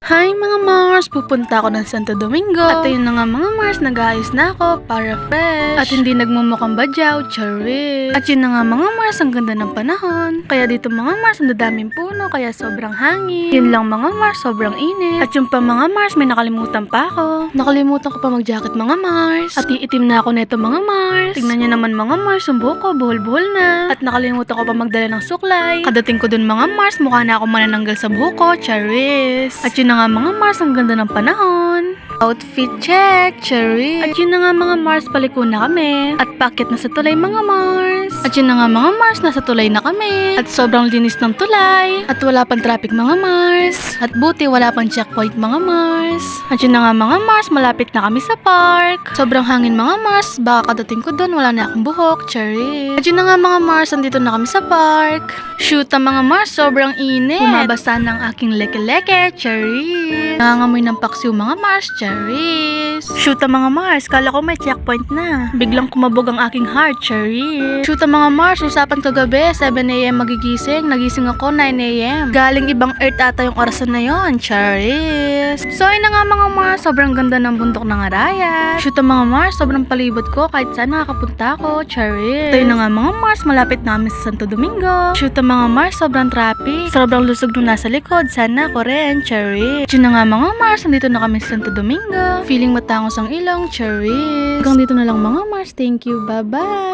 Hi mga Mars! Pupunta ako ng Santo Domingo. At ayun na nga mga Mars, nag-aayos na ako para fresh. At hindi nagmumukhang badyaw, charis. At yun na nga mga Mars, ang ganda ng panahon. Kaya dito mga Mars, ang dadaming puno, kaya sobrang hangin. Yun lang mga Mars, sobrang init. At yung pa mga Mars, may nakalimutan pa ako. Nakalimutan ko pa mag-jacket mga Mars. At iitim na ako neto mga Mars. Tignan nyo naman mga Mars, yung buhok ko, buhol-buhol na. At nakalimutan ko pa magdala ng suklay. Kadating ko dun mga Mars, mukha na ako manananggal sa buhok ko, charis. At yun na nga mga Mars, ang ganda ng panahon. Outfit check, cherry. At yun na nga mga Mars, paliko na kami. At paakit na sa tulay mga Mars. At yun na nga mga Mars, nasa tulay na kami. At sobrang linis ng tulay. At wala pang traffic mga Mars. At buti wala pang checkpoint mga Mars. At yun na nga mga Mars, malapit na kami sa park. Sobrang hangin mga Mars, baka kadating ko doon wala na akong buhok, cherry. At yun na nga mga Mars, andito na kami sa park. Shoot ang mga Mars, sobrang init. Bumabasa ng aking leke-leke, cherry. Nangangamoy ng paksiw mga Mars, cherries. Shoot ang mga Mars, kala ko may checkpoint na. Biglang kumabog ang aking heart, cherries. Shoot ang mga Mars, usapan kagabi, 7 AM magigising. Nagising ako 9 AM. Galing ibang earth ata yung orasan na yon, cherries. So ayun na nga mga Mars, sobrang ganda ng bundok ng Arayat. Shoot ang mga Mars, sobrang palibot ko kahit saan nakakapunta ko, cherries. So ayun na nga mga Mars, malapit na kami sa Santo Domingo. Shoot ang mga Mars, sobrang traffic. Sobrang lusog nung nasa likod, sana ako rin, cherries. Yun na nga mga Mars, nandito na kami sa Santo Domingo. Feeling matangos ang ilong, cherries. Hanggang dito na lang mga Mars. Thank you. Bye-bye.